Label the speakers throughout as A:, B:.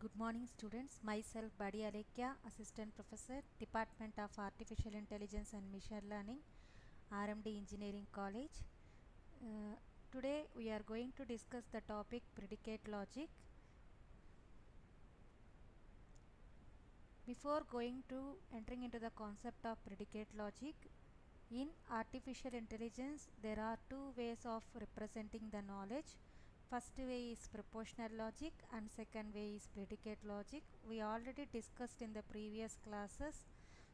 A: Good morning students, myself Badi Alekhya, Assistant Professor, Department of Artificial Intelligence and Machine Learning, RMD Engineering College. Today we are going to discuss the topic predicate logic. Before going to entering into the concept of predicate logic, in artificial intelligence there are two ways of representing the knowledge. First way is proportional logic and second way is predicate logic. We already discussed in the previous classes.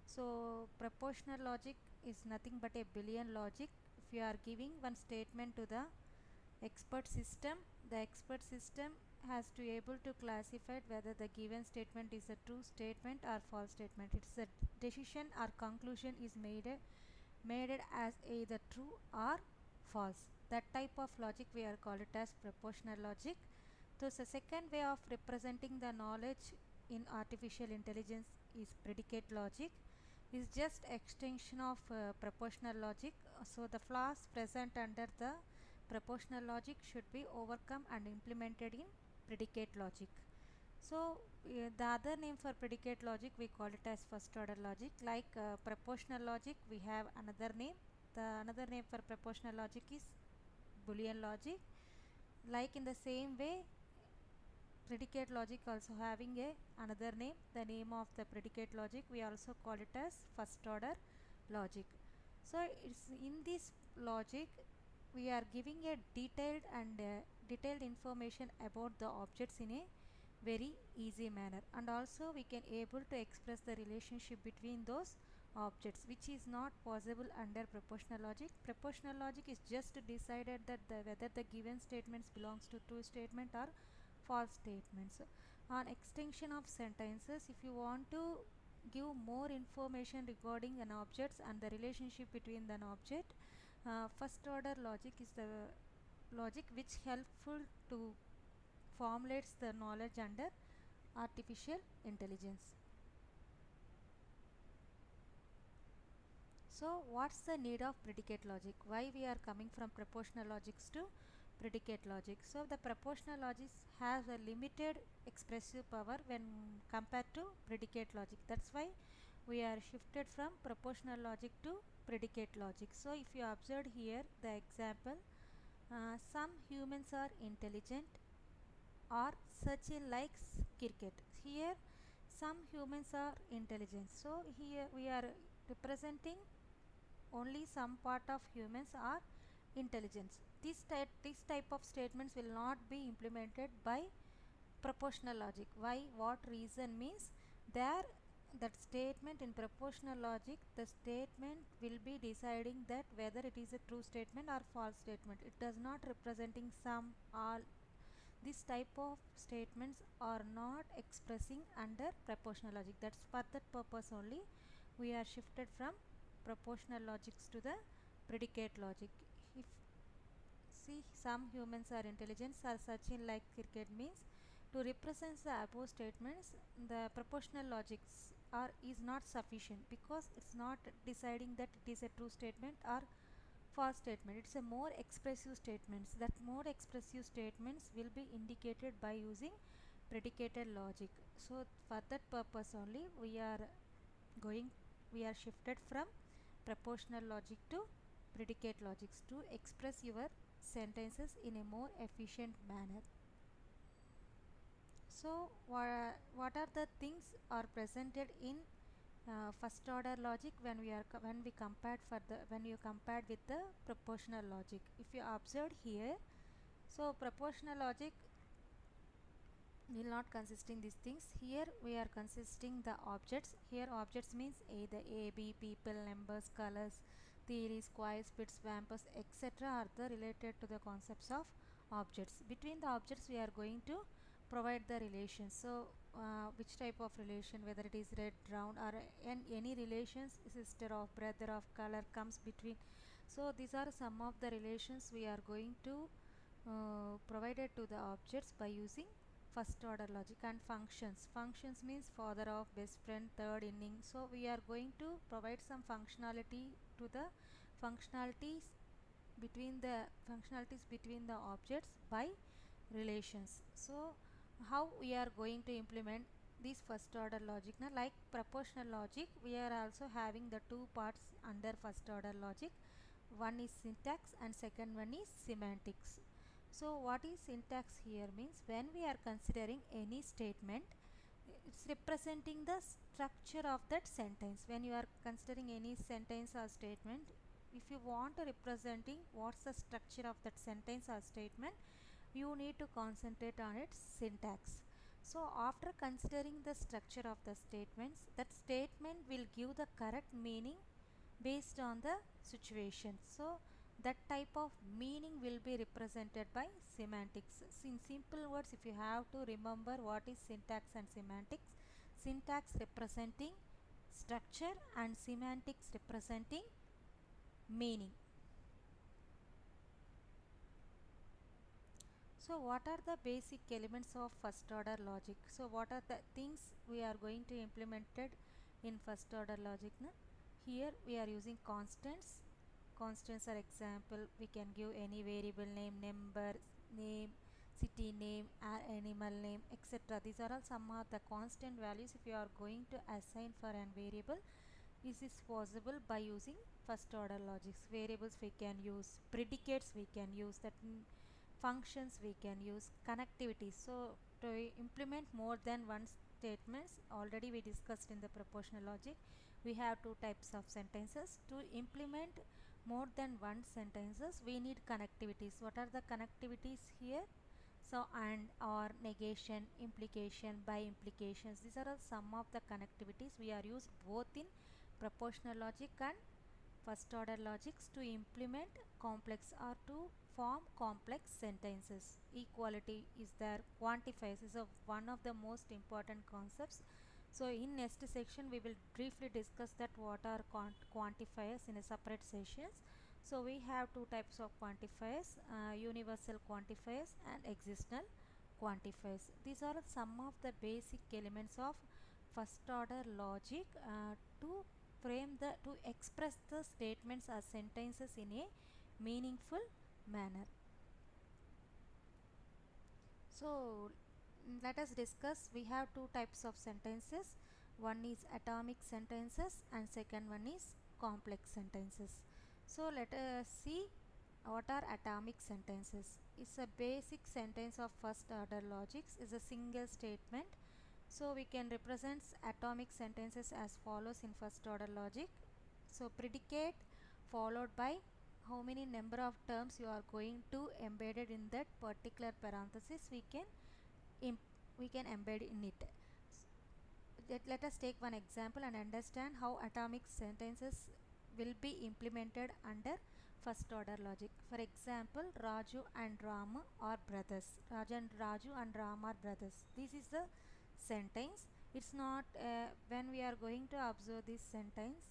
A: So proportional logic is nothing but a Boolean logic. If you are giving one statement to the expert system, the expert system has to able to classify whether the given statement is a true statement or false statement. It's a decision or conclusion is made as either true or false. That type of logic we are called it as proportional logic. So the second way of representing the knowledge in artificial intelligence is predicate logic. Is just extension of proportional logic. So the flaws present under the proportional logic should be overcome and implemented in predicate logic. So the other name for predicate logic we call it as first order logic. Like proportional logic we have another name. The another name for proportional logic is Boolean logic. Like in the same way, predicate logic also having another name. The name of the predicate logic we also call it as first order logic. So it's in this logic we are giving a detailed information about the objects in a very easy manner, and also we can able to express the relationship between those objects, which is not possible under proportional logic. Proportional logic is just decided that whether the given statements belongs to true statement or false statements. On extension of sentences, if you want to give more information regarding an object and the relationship between an object, first order logic is the logic which helpful to formulates the knowledge under artificial intelligence. So what's the need of predicate logic? Why we are coming from proportional logics to predicate logic? So the proportional logic has a limited expressive power when compared to predicate logic. That's why we are shifted from proportional logic to predicate logic. So if you observe here the example, some humans are intelligent or Sachin likes cricket. Here some humans are intelligent. So here we are representing only some part of humans are intelligence. This type of statements will not be implemented by proportional logic. Why? What reason means there that statement in proportional logic, the statement will be deciding that whether it is a true statement or false statement. It does not representing some, all. This type of statements are not expressing under proportional logic. That's for that purpose only we are shifted from proportional logics to the predicate logic. If see some humans are intelligent or Sachin like cricket means, to represent the above statements the proportional logics are is not sufficient, because it's not deciding that it is a true statement or false statement. It's a more expressive statements. That more expressive statements will be indicated by using predicated logic. So for that purpose only we are shifted from proportional logic to predicate logics to express your sentences in a more efficient manner. So what are the things are presented in first order logic when we compared when you compared with the proportional logic? If you observed here, so proportional logic will not consisting these things. Here we are consisting the objects. Here objects means either a, b, people, numbers, colors, theories, squares, bits, vampers, etc. are the related to the concepts of objects. Between the objects we are going to provide the relations. So which type of relation, whether it is red, round, or any relations, sister of, brother of, color comes between. So these are some of the relations we are going to provided to the objects by using first order logic. And functions means father of, best friend, third inning. So we are going to provide some functionality to the functionalities between the objects by relations. So how we are going to implement this first order logic. Now, like proportional logic, we are also having the two parts under first order logic. One is syntax and second one is semantics. So what is syntax here means, when we are considering any statement, it's representing the structure of that sentence. When you are considering any sentence or statement, if you want to representing what's the structure of that sentence or statement, you need to concentrate on its syntax. So after considering the structure of the statements, that statement will give the correct meaning based on the situation. So that type of meaning will be represented by semantics. In simple words, if you have to remember what is syntax and semantics, syntax representing structure and semantics representing meaning. So what are the basic elements of first order logic? So what are the things we are going to implement it in first order logic? Na? Here we are using constants. Constants are example. We can give any variable name, number, name, city name, animal name, etc. These are all some of the constant values. If you are going to assign for an variable, this is possible by using first order logics. Variables we can use, predicates we can use, that functions we can use, connectivity. So to implement more than one statements, already we discussed in the proportional logic, we have two types of sentences. To implement more than one sentences, we need connectivities. What are the connectivities here? So and, or, negation, implication, by implications, these are all some of the connectivities we are used both in proportional logic and first order logics to implement complex or to form complex sentences. Equality is there, quantifiers is one of the most important concepts. So in next section we will briefly discuss that what are quantifiers in a separate sessions. So we have two types of quantifiers, universal quantifiers and existential quantifiers. These are some of the basic elements of first order logic to frame the to express the statements or sentences in a meaningful manner. So let us discuss. We have two types of sentences. One is atomic sentences and second one is complex sentences. So let us see what are atomic sentences. It's a basic sentence of first order logics, is a single statement. So we can represent atomic sentences as follows in first order logic. So predicate followed by how many number of terms you are going to embedded in that particular parenthesis, we can embed in it. Let us take one example and understand how atomic sentences will be implemented under first order logic. For example, Raju and Ram are brothers. Raju and Ram are brothers. This is the sentence. It's not when we are going to observe this sentence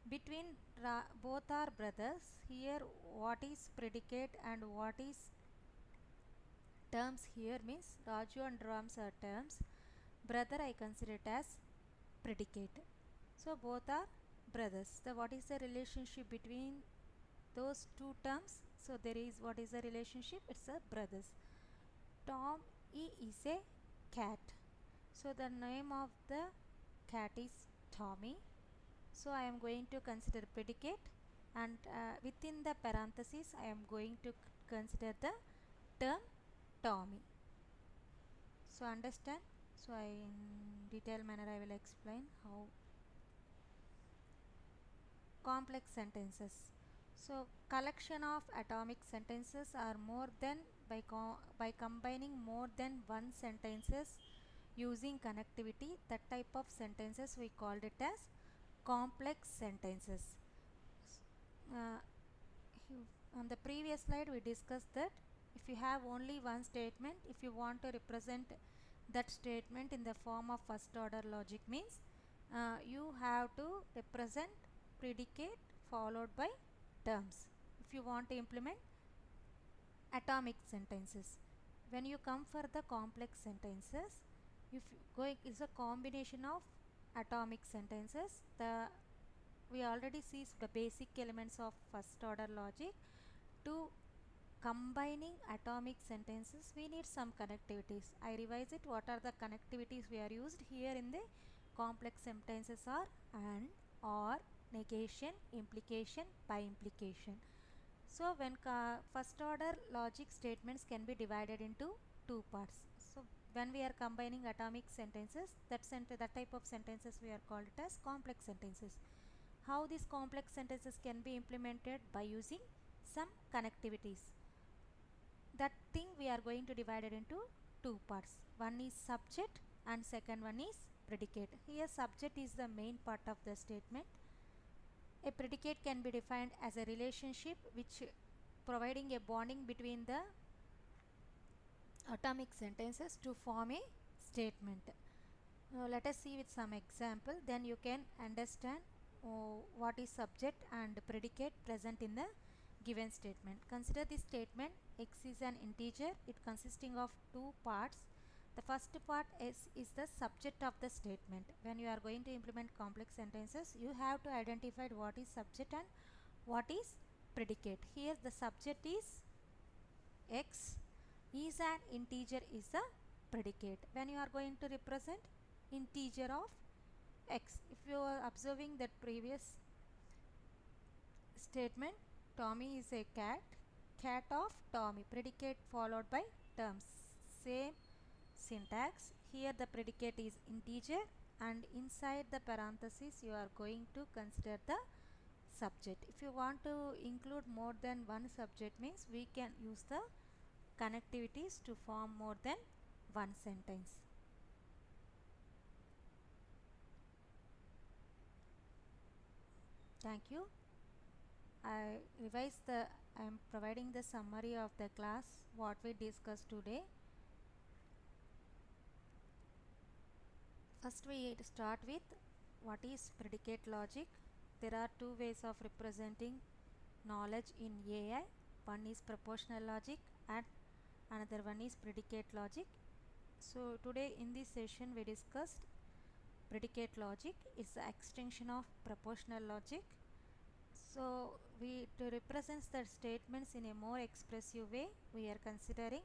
A: between both are brothers. Here what is predicate and what is terms here means Raju and Rams are terms. Brother I consider it as predicate. So both are brothers. So what is the relationship between those two terms? So there is, what is the relationship? It's a brothers. Tom is a cat. So the name of the cat is Tommy. So I am going to consider predicate, and within the parenthesis I am going to consider the term Tommy. So understand. So in detailed manner I will explain how complex sentences. So collection of atomic sentences are more than by combining more than one sentences using connectivity. That type of sentences we called it as complex sentences. Uh, on the previous slide we discussed that if you have only one statement, if you want to represent that statement in the form of first order logic means you have to represent predicate followed by terms. If you want to implement atomic sentences, when you come for the complex sentences, if going is a combination of atomic sentences. The we already see the basic elements of first order logic. To combining atomic sentences, we need some connectivities. I revise it. What are the connectivities we are used here in the complex sentences are and, or, negation, implication, by implication. So when first order logic statements can be divided into two parts. So when we are combining atomic sentences, that type of sentences we are called it as complex sentences. How these complex sentences can be implemented? By using some connectivities. That thing we are going to divide it into two parts. One is subject and second one is predicate. Here subject is the main part of the statement. A predicate can be defined as a relationship which providing a bonding between the atomic sentences to form a statement. Now let us see with some example, then you can understand what is subject and predicate present in the given statement. Consider this statement: x is an integer. It consisting of two parts. The first part is the subject of the statement. When you are going to implement complex sentences, you have to identify what is subject and what is predicate. Here the subject is x, is an integer is the predicate. When you are going to represent integer of x, if you are observing that previous statement, Tommy is a cat, cat of Tommy, predicate followed by terms, same syntax. Here the predicate is integer and inside the parenthesis you are going to consider the subject. If you want to include more than one subject, means we can use the connectivities to form more than one sentence. Thank you. I am providing the summary of the class what we discussed today. First we start with what is predicate logic. There are two ways of representing knowledge in AI. One is proportional logic and another one is predicate logic. So today in this session we discussed predicate logic is the extension of proportional logic. So to represent the statements in a more expressive way, we are considering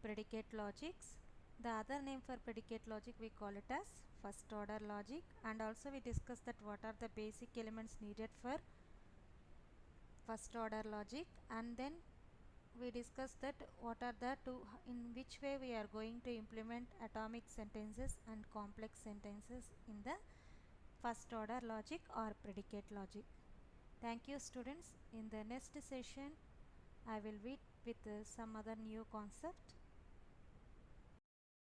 A: predicate logics. The other name for predicate logic we call it as first order logic, and also we discussed that what are the basic elements needed for first order logic, and then we discussed that what are the two, in which way we are going to implement atomic sentences and complex sentences in the first order logic or predicate logic. Thank you students. In the next session I will meet with some other new concept.